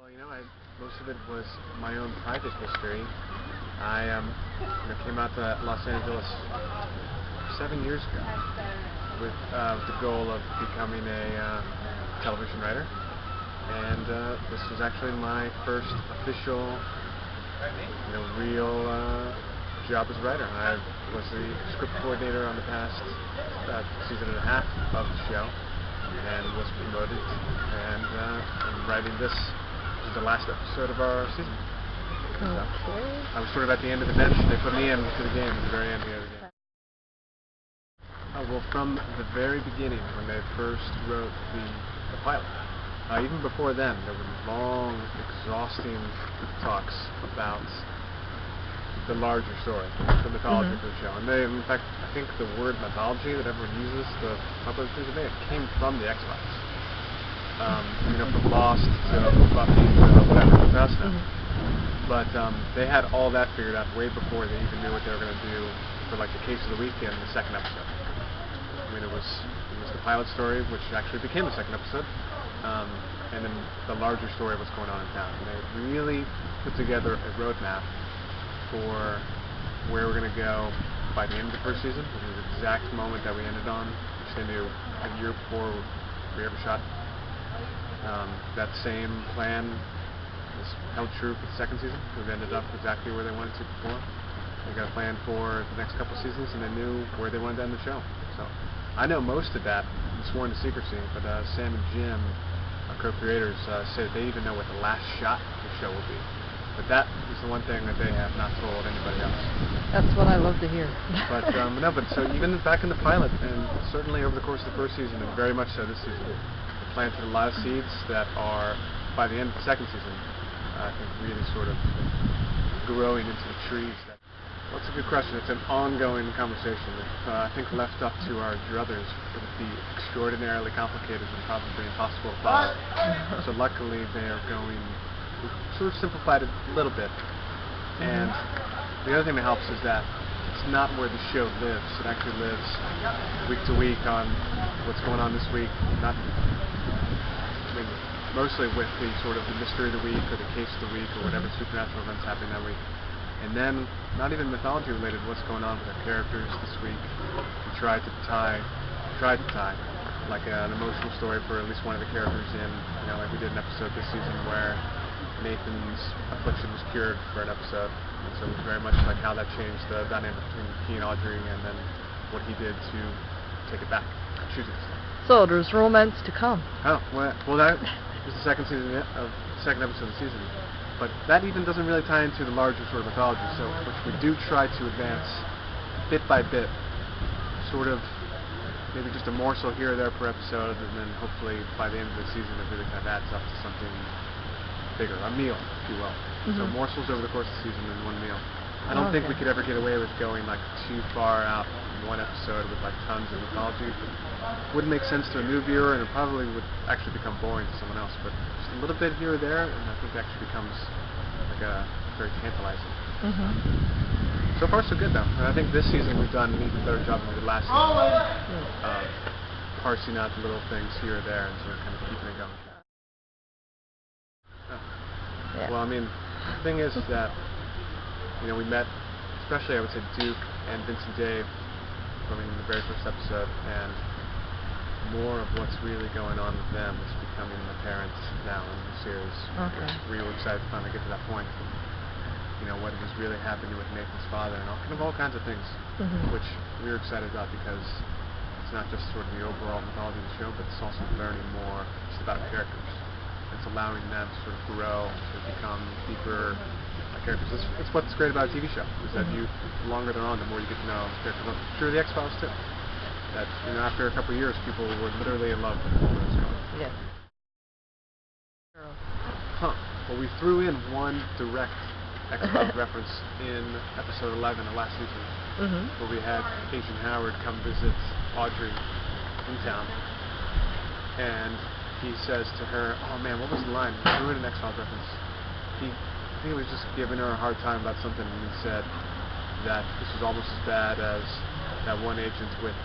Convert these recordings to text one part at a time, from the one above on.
Well, most of it was my own private history. I came out to Los Angeles 7 years ago with the goal of becoming a television writer, and this was actually my first official, real job as a writer. I was the script coordinator on the past season and a half of the show, and was promoted, and I'm writing this. This is the last episode of our season. So I was sort of at the end of the bench. They put me into the game at the very end of the game. Well, from the very beginning, when they first wrote the pilot, even before then, there were long, exhausting talks about the larger story, the mythology of the show. And they, in fact, I think the word mythology that everyone uses, the popular term today, came from the X-Files. From Lost to Buffy to whatever it was now. But they had all that figured out way before they even knew what they were going to do for like the case of the week in the second episode. It was the pilot story, which actually became the second episode, and then the larger story of what's going on in town. And they really put together a roadmap for where we're going to go by the end of the first season, which is the exact moment that we ended on, which they knew a year before we ever shot. That same plan was held true for the second season. We've ended up exactly where they wanted to before. They got a plan for the next couple seasons, and they knew where they wanted to end the show. So I know most of that is sworn to secrecy, but Sam and Jim, our co-creators, say that they even know what the last shot of the show will be. But that is the one thing that they have not told anybody else. That's what I love to hear. But so even back in the pilot, and certainly over the course of the first season, and very much so this season, they planted a lot of seeds that are, by the end of the second season, I think really sort of growing into the trees. Well, it's a good question. It's an ongoing conversation. If I think left up to our druthers, it would be extraordinarily complicated and probably impossible to follow. So luckily they are going, we've sort of simplified it a little bit. And the other thing that helps is that it's not where the show lives. It actually lives week to week on what's going on this week. Mostly with the sort of the mystery of the week or the case of the week or whatever supernatural events happening that week. And then, not even mythology related, what's going on with our characters this week. We tried to tie like an emotional story for at least one of the characters in, like we did an episode this season where Nathan's affliction was cured for an episode. And so it was very much like how that changed the dynamic between he and Audrey, and then what he did to take it back, choosing it. So there's romance to come. Oh, well that was the second episode of the season. But that even doesn't really tie into the larger sort of mythology, so which we do try to advance bit by bit, sort of maybe just a morsel here or there per episode, and then hopefully by the end of the season it really kind of adds up to something bigger, a meal, if you will. So morsels over the course of the season and one meal. I don't think we could ever get away with going like too far out in one episode with like tons of mythology. Wouldn't make sense to a new viewer, and it probably would actually become boring to someone else. But just a little bit here or there, and I think it actually becomes like very tantalizing. So far, so good though. And I think this season we've done an even better job than we did last season, parsing out the little things here or there, and sort of kind of keeping it going. Well, the thing is that we met, especially I would say Duke and Vince and Dave, filming the very first episode, and more of what's really going on with them is becoming apparent now in the series. We were excited to finally get to that point. What was really happening with Nathan's father, and all kinds of things, which we were excited about because it's not just sort of the overall mythology of the show, but it's also learning more just about the characters. It's allowing them to sort of grow, to become deeper characters. It's what's great about a TV show, is that the longer they're on, the more you get to know characters. Sure, the X-Files too. That after a couple of years, people were literally in love with the whole story. Yeah. Well, we threw in one direct X-Files reference in episode 11 of last season, where we had Agent Howard come visit Audrey in town, and he says to her, "Oh man, what was the line? We threw in an X-Files reference." I think he was just giving her a hard time about something, and he said that this was almost as bad as that one agent with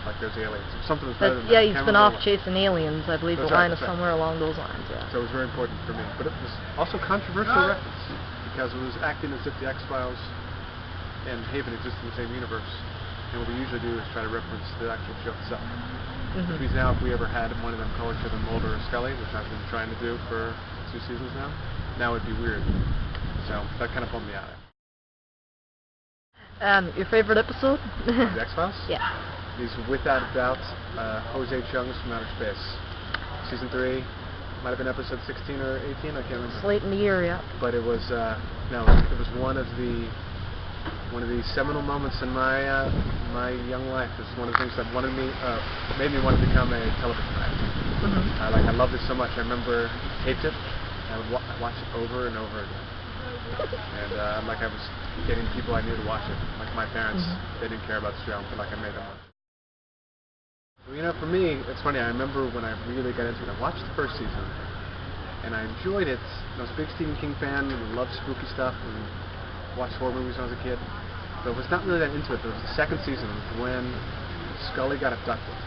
like those aliens. Something was better than Yeah, that. he's been off chasing aliens. I believe That's the line right, is somewhere along those lines. Yeah. So it was very important for me. But it was also controversial reference because it was acting as if the X-Files and Haven exist in the same universe. And what we usually do is try to reference the actual show itself. Which means now if we ever had one of them call each other Mulder or Scully, which I've been trying to do for 2 seasons now it'd be weird. So that kind of bummed me out. Your favorite episode? The X-Files? Yeah. Is without a doubt Jose Chung's From Outer Space. Season 3, might have been episode 16 or 18, I can't remember. It's late in the year, yeah. But it was it was one of the seminal moments in my young life. It's one of the things that made me want to become a television writer. I loved it so much. I remember taped it. I would watch it over and over again. And I was getting people I knew to watch it. Like my parents, they didn't care about the show, but I made them watch it. You know, for me, it's funny. I remember when I really got into it. I watched the first season, and I enjoyed it. I was a big Stephen King fan and loved spooky stuff and watched horror movies when I was a kid. But I was not really that into it. There was the second season when Scully got abducted.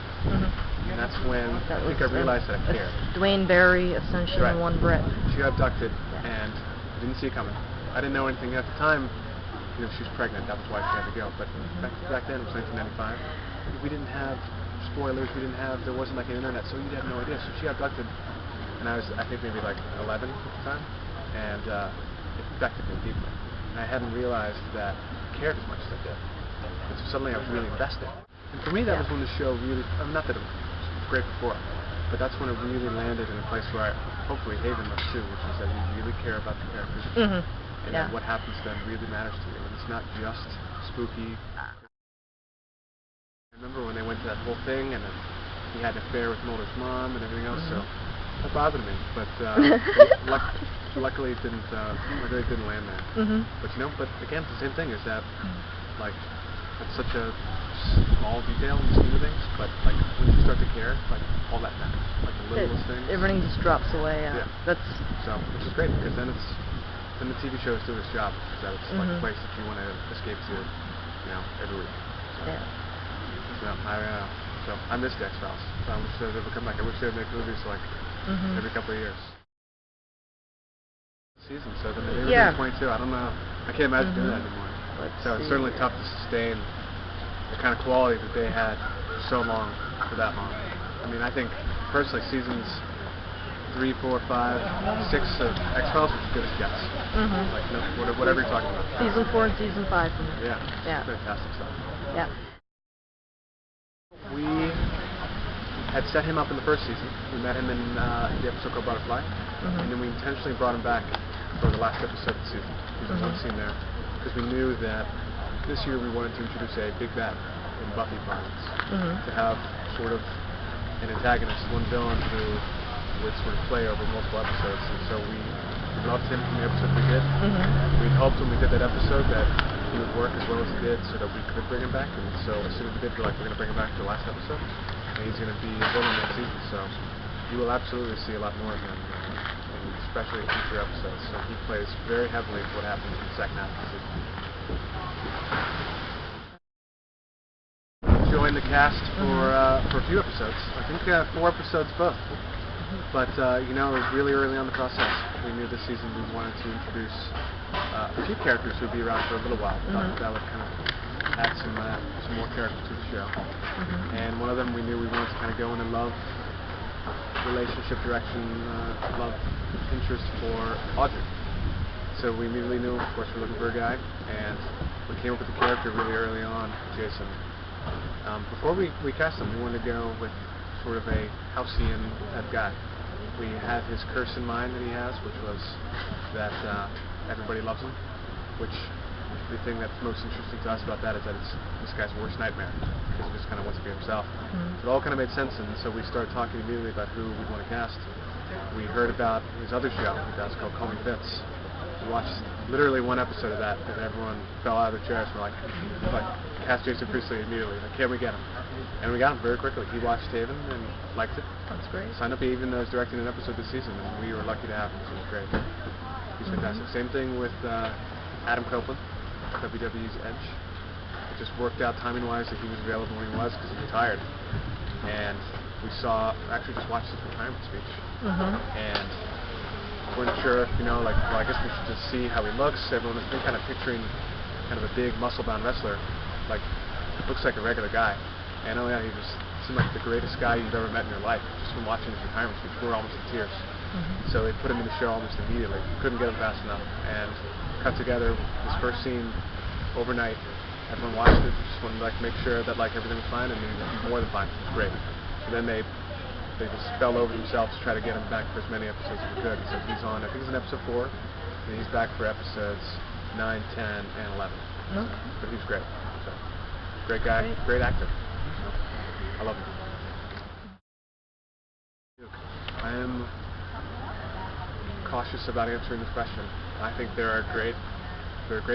And that's when I think I realized that I cared. Dwayne Barry, Ascension, and one Brett. She got abducted, and I didn't see it coming. I didn't know anything at the time. You know, she was pregnant. That was why she had to go. But back then, it was 1995. We didn't have spoilers. There wasn't like an internet, so you had no idea. So she got abducted, and I think maybe like 11 at the time, and it affected me deeply. And I hadn't realized that I cared as much as I did. And so suddenly I was really invested. And for me, that was when the show really, not that it was great before, but that's when it really landed in a place where hopefully Haven was too, which is that you really care about the characters. And that what happens to them really matters to you. And it's not just spooky. I remember when they went to that whole thing, and then he had an affair with Mulder's mom and everything else, so that bothered me. But luckily it didn't land there. But again, the same thing is that, it's such a small detail in the scheme of things, but when you start to care, all that matters. The littlest things. Everything just drops away. Which is great, because then the TV show is doing its job, because that it's a place that you want to escape to, every week. So I miss the X-Files. So I wish they would come back. I wish they would make movies every couple of years. Season, so then maybe 22. I don't know. I can't imagine doing that anymore. So it's certainly tough to sustain the kind of quality that they had for so long, for that long. I mean, I think personally seasons 3, 4, 5, 6 of X-Files was as good as gets. Whatever you're talking about. Season 4 and season 5 for me. Yeah. Fantastic stuff. Yeah. We had set him up in the first season. We met him in the episode called Butterfly, and then we intentionally brought him back for the last episode of the season. There's one scene there, because we knew that this year we wanted to introduce a big bad in Buffy parlance, to have sort of an antagonist, one villain who would sort of play over multiple episodes. And so we loved him from the episode we did. We'd hoped when we did that episode that he would work as well as he did, so that we could bring him back. And so as soon as we did, we're going to bring him back for the last episode, and he's going to be a villain next season. So you will absolutely see a lot more of him, especially in future episodes. So he plays very heavily into what happens in the second half of the season. Joined the cast for a few episodes. I think 4 episodes both. But it was really early on the process. We knew this season we wanted to introduce a few characters who would be around for a little while. That would kind of add some more character to the show. And one of them we knew we wanted to kind of go in and love relationship direction, love interest for Audrey. So we immediately knew, of course, we're looking for a guy, and we came up with the character really early on, Jason. Before we cast him, we wanted to go with sort of a Houseian type guy. We had his curse in mind that he has, which was that everybody loves him, which the thing that's most interesting to us about that is that it's this guy's worst nightmare, because he just kind of wants to be himself. So it all kind of made sense, and so we started talking immediately about who we'd want to cast. We heard about his other show he does called Calling Fits. We watched literally one episode of that, and everyone fell out of their chairs. We're like, cast Jason Priestley immediately. Can we get him? And we got him very quickly. He watched Haven and liked it. That's great. Signed up. He even was directing an episode this season, and we were lucky to have him. So it was great. He's fantastic. Same thing with Adam Copeland, WWE's Edge. just worked out timing-wise that he was available when he was because he retired. And we actually just watched his retirement speech. And weren't sure, well, I guess we should just see how he looks. Everyone has been kind of picturing kind of a big muscle-bound wrestler, like looks like a regular guy. And oh yeah, he just seemed like the greatest guy you've ever met in your life. Just from watching his retirement speech, we were almost in tears. So they put him in the show almost immediately. Couldn't get him fast enough, and cut together this first scene overnight. Everyone watched it. Just wanted to make sure that everything was fine, and it was more than fine. It was great. So then they just fell over themselves to try to get him back for as many episodes as we could. So he's on, I think he's on episode 4, and he's back for episodes 9, 10, and 11. But he's great. So, great guy, great actor. So, I love him. I am cautious about answering this question. I think there are great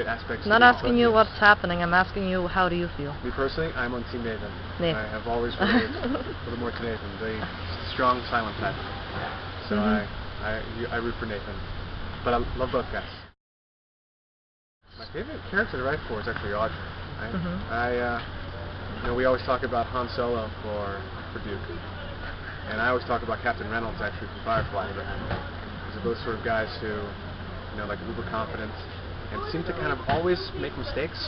aspects. I'm not asking you what's happening. I'm asking you, how do you feel? Me personally, I'm on Team Nathan. Nathan. I have always related a little more to Nathan, the strong, silent type. So I root for Nathan, but I love both guys. My favorite character to write for is actually Audrey. We always talk about Han Solo for Duke, and I always talk about Captain Reynolds actually from Firefly for him. These are both sort of guys who, uber confident, and seem to kind of always make mistakes,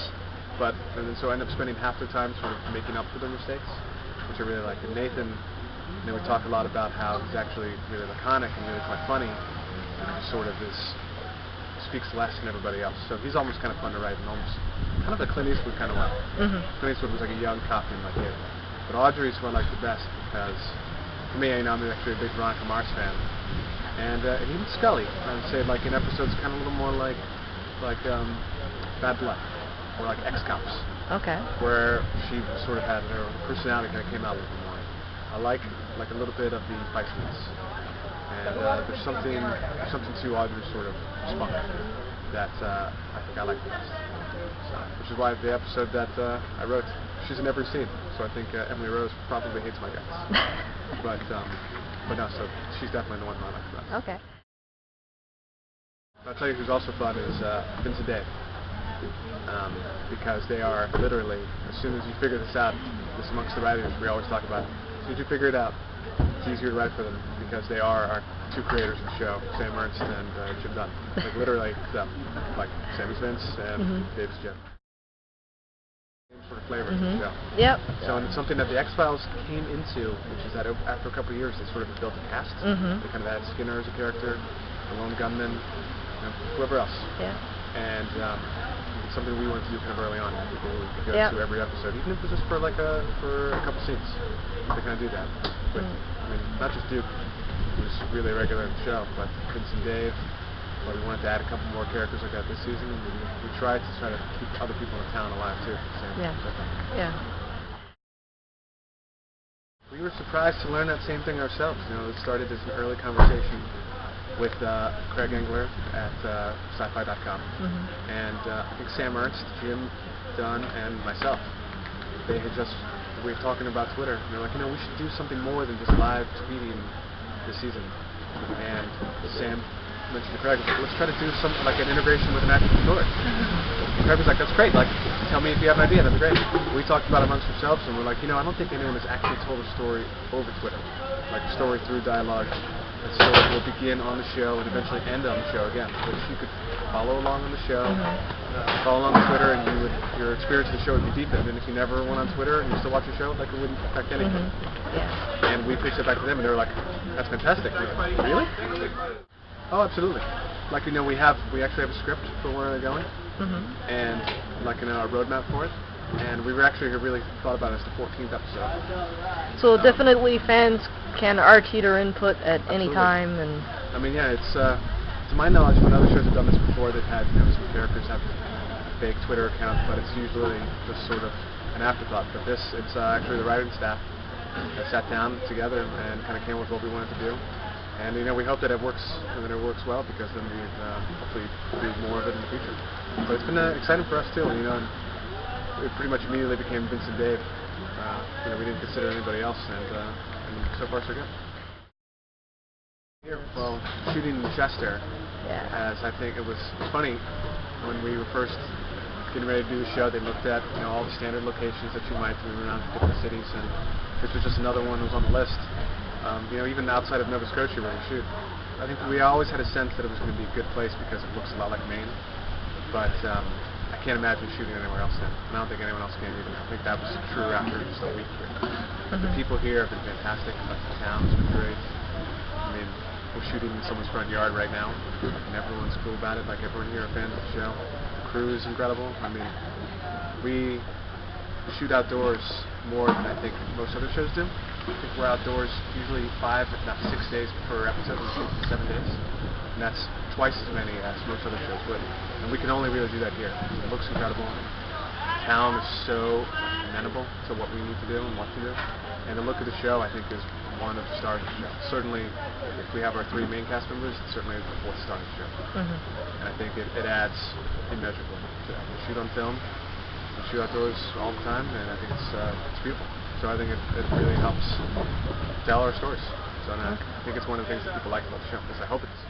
and so end up spending half their time sort of making up for their mistakes, which I really like. And Nathan, we talk a lot about how he's actually really laconic and really quite funny, and just sort of speaks less than everybody else. So he's almost kind of fun to write, and almost kind of the Clint Eastwood kind of way. Clint Eastwood was like a young cop named Him. But Audrey's one I like the best because, for me, I'm actually a big Veronica Mars fan. And even Scully, I would say, in episodes kind of a little more like Bad Blood, or like Ex-Cops. Okay. Where she sort of had her personality kind of came out a little more. I like a little bit of the feistiness. And there's something to Audrey's sort of spunk that I think I like the best. So, which is why the episode that I wrote, she's in every scene. So I think Emily Rose probably hates my guts. but no, so she's definitely the one who I like the best. Okay. I'll tell you who's also fun is Vince and Dave. Because they are literally, as soon as you figure this out, this amongst the writers, we always talk about it. As soon as you figure it out, it's easier to write for them because they are our two creators of the show, Sam Ernst and Jim Dunn. Literally them. Sam is Vince and Dave's Jim. Same sort of flavor to the show. Yep. So, and it's something that the X-Files came into, which is that after a couple of years, they sort of built a cast. They kind of added Skinner as a character, the lone gunman, whoever else. Yeah. And it's something we wanted to do kind of early on. People who could go to every episode, even if it was just for for a couple scenes. They kind of do that. But not just Duke, who's really regular in the show, but Vince and Dave. But we wanted to add a couple more characters like that this season, and we tried to keep other people in the town alive too. Yeah. We were surprised to learn that same thing ourselves. It started as an early conversation with Craig Engler at sci-fi.com, and I think Sam Ernst, Jim Dunn, and myself, we were talking about Twitter, and they're like, we should do something more than just live tweeting this season. And Sam mentioned to Craig, let's try to do something like an integration with an actual story. And Craig was like, that's great, tell me if you have an idea, that'd be great. We talked about it amongst ourselves, and we're like, I don't think anyone has actually told a story over Twitter, like a story through dialogue. The story will begin on the show and eventually end on the show again, which you could follow along on the show, follow along on Twitter, and your experience of the show would be deepened. And if you never went on Twitter and you still watch the show, it wouldn't affect anything. And we pitched it back to them, and they were like, "That's fantastic." We're like, really? Oh, absolutely. We actually have a script for where we're going, and a roadmap for it. And we actually really thought about it as the 14th episode. So definitely fans can RT their input at any time. And it's to my knowledge, when other shows have done this before, they've had some characters have fake Twitter accounts, but it's usually just sort of an afterthought. But it's actually the writing staff that sat down together and kind of came up with what we wanted to do. And we hope that it works well, because then we hopefully do more of it in the future. So it's been exciting for us too, and it pretty much immediately became Vince and Dave. We didn't consider anybody else, and so far so good. Well, shooting in Chester, as I think it was funny when we were first getting ready to do the show, they looked at all the standard locations that you might do around different cities, and this was just another one that was on the list. Even outside of Nova Scotia where we shoot. I think we always had a sense that it was going to be a good place because it looks a lot like Maine, but I can't imagine shooting anywhere else then. And I don't think anyone else can either. I think that was true after just a week here. The people here have been fantastic. The town's been great. I mean, we're shooting in someone's front yard right now, and everyone's cool about it. Like, everyone here are fans of the show. The crew is incredible. I mean, we shoot outdoors more than I think most other shows do. I think we're outdoors usually 5, if not 6 days per episode. We shoot for 7 days, and that's twice as many as most other shows would. And we can only really do that here. It looks incredible. The town is so amenable to what we need to do and what to do. And the look of the show, I think, is one of the stars of the show. Certainly, if we have our 3 main cast members, it's certainly the 4th star of the show. And I think it adds immeasurably to that. We shoot on film, we shoot outdoors all the time, and I think it's beautiful. So I think it really helps tell our stories. So I think it's one of the things that people like about the show, at least I hope it is.